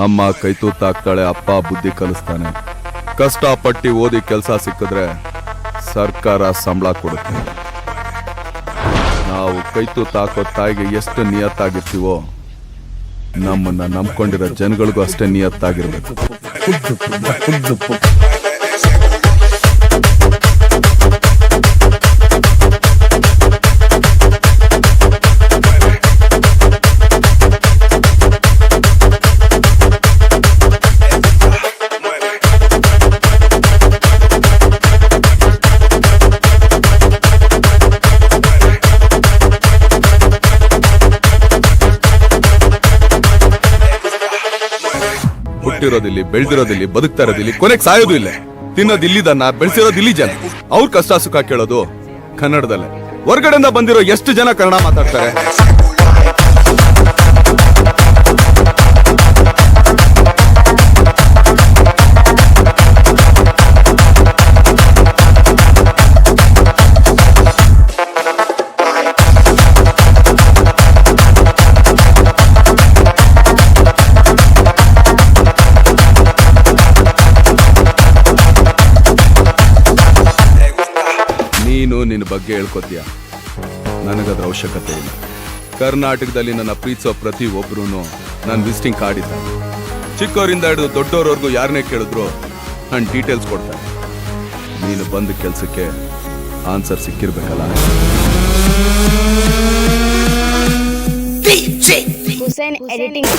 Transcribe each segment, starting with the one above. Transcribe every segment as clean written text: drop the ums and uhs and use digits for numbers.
ಅಮ್ಮ ಕೈ ತೂತಾಕ್ತಾಳೆ, ಅಪ್ಪ ಬುದ್ಧಿ ಕಲಿಸ್ತಾನೆ. ಕಷ್ಟಪಟ್ಟು ಓದಿ ಕೆಲಸ ಸಿಕ್ಕಿದ್ರೆ ಸರ್ಕಾರ ಸಂಬಳ ಕೊಡುತ್ತೆ. ನಾವು ಕೈ ತೂತಾಕೋ ತಾಯಿಗೆ ಎಷ್ಟು ನಿಯತ್ತಾಗಿರ್ತೀವೋ ನಮ್ಮನ್ನ ನಂಬ್ಕೊಂಡಿರೋ ಜನಗಳಿಗೂ ಅಷ್ಟೇ ನಿಯತ್ತಾಗಿರ್ಬೇಕು. ಹುಟ್ಟಿರೋದಿಲ್ಲಿ, ಬೆಳೆದಿರೋದಿಲ್ಲಿ, ಬದುಕ್ತಾ ಇರೋದಿಲ್ಲಿ, ಕೊನೆಗೆ ಸಾಯೋದು ಇಲ್ಲ. ತಿನ್ನೋದು ಇಲ್ಲಿದನ್ನ, ಬೆಳೆಸಿರೋದು ಇಲ್ಲಿ ಜನ. ಅವ್ರ ಕಷ್ಟ ಸುಖ ಕೇಳೋದು ಕನ್ನಡದಲ್ಲೇ. ಹೊರಗಡೆಯಿಂದ ಬಂದಿರೋ ಎಷ್ಟು ಜನ ಕನ್ನಡ ಮಾತಾಡ್ತಾರೆ. ನೀನು ನಿನ್ನ ಬಗ್ಗೆ ಹೇಳ್ಕೊತೀಯ, ನನಗದ್ರ ಅವಶ್ಯಕತೆ ಇಲ್ಲ. ಕರ್ನಾಟಕದಲ್ಲಿ ನನ್ನ ಪ್ರೀತಿಸೋ ಪ್ರತಿ ಒಬ್ರು ನನ್ನ ವಿಸಿಟಿಂಗ್ ಕಾರ್ಡ್ ಇದ್ದ. ಚಿಕ್ಕವರಿಂದ ಹಿಡಿದು ದೊಡ್ಡವರವರೆಗೂ ಯಾರನ್ನೇ ಕೇಳಿದ್ರು ನನ್ನ ಡೀಟೇಲ್ಸ್ ಕೊಡ್ತಾರೆ. ನೀನು ಬಂದ ಕೆಲಸಕ್ಕೆ ಆನ್ಸರ್ ಸಿಕ್ಕಿರ್ಬೇಕಲ್ಲ. ಹುಸೇನ್ ಎಡಿಟಿಂಗ್.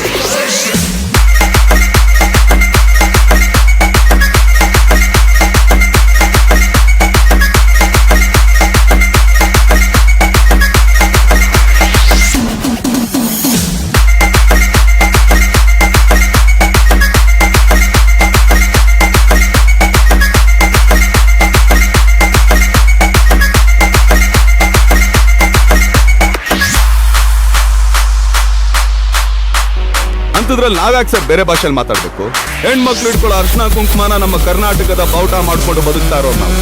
ಅಂಥದ್ರಲ್ಲಿ ನಾವ್ಯಾಕೆ ಸರ್ ಬೇರೆ ಭಾಷೆಯಲ್ಲಿ ಮಾತಾಡ್ಬೇಕು? ಹೆಣ್ಮಕ್ಳು ಇಟ್ಕೊಳ್ಳೋ ಅರ್ಶನ ಕುಂಕುಮನ ನಮ್ಮ ಕರ್ನಾಟಕದ ಬಾವುಟ ಮಾಡ್ಕೊಂಡು ಬದುಕ್ತಾ ಇರೋ ನಾವು.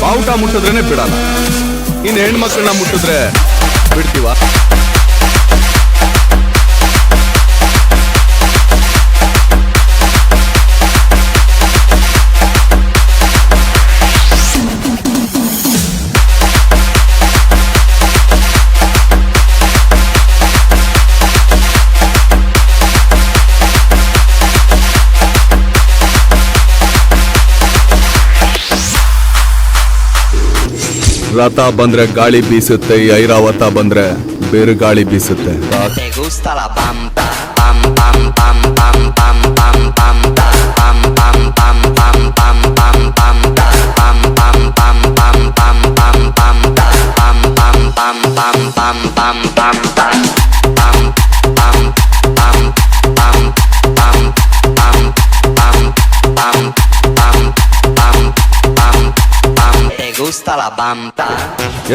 ಬಾವುಟ ಮುಟ್ಟಿದ್ರೇನೆ ಬಿಡಲ್ಲ, ಇನ್ನು ಹೆಣ್ಮಕ್ಳನ್ನ ಮುಟ್ಟಿದ್ರೆ ಬಿಡ್ತೀವ? ರಥ ಬಂದ್ರೆ ಗಾಳಿ ಬೀಸುತ್ತೆ, ಐರಾವತ ಬಂದ್ರೆ ಬೇರೆ ಗಾಳಿ ಬೀಸುತ್ತೆ.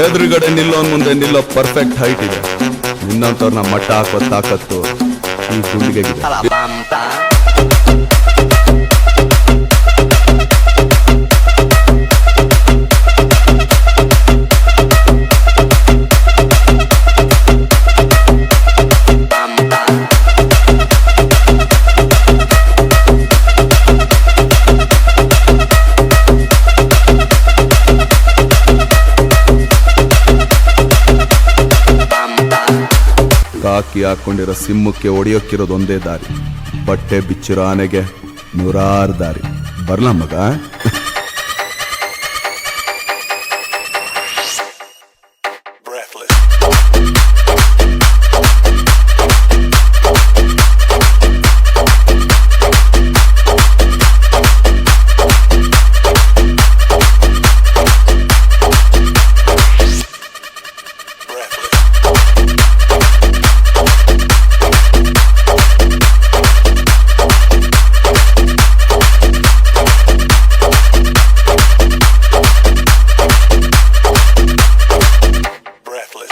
ಎದುರುಗಡೆ ನಿಲ್ಲೋನ್ ಮುಂದೆ ನಿಲ್ಲೋ ಪರ್ಫೆಕ್ಟ್ ಹೈಟ್ ಇದೆ. ನಿನ್ನಂತವ್ರನ್ನ ಮಟ್ಟ ಹಾಕೋ ತಾಕತ್ತು ಈ ಗುಂಡಿಗೆ. ಕಾಕಿ ಹಾಕೊಂಡಿರೋ ಸಿಂಹಕ್ಕೆ ಹೊಡೆಯೋಕ್ಕಿರೋದು ಒಂದೇ ದಾರಿ, ಬಟ್ಟೆ ಬಿಚ್ಚಿರೋ ಆನೆಗೆ 100 ದಾರಿ. ಬರ್ಲ ಮಗ?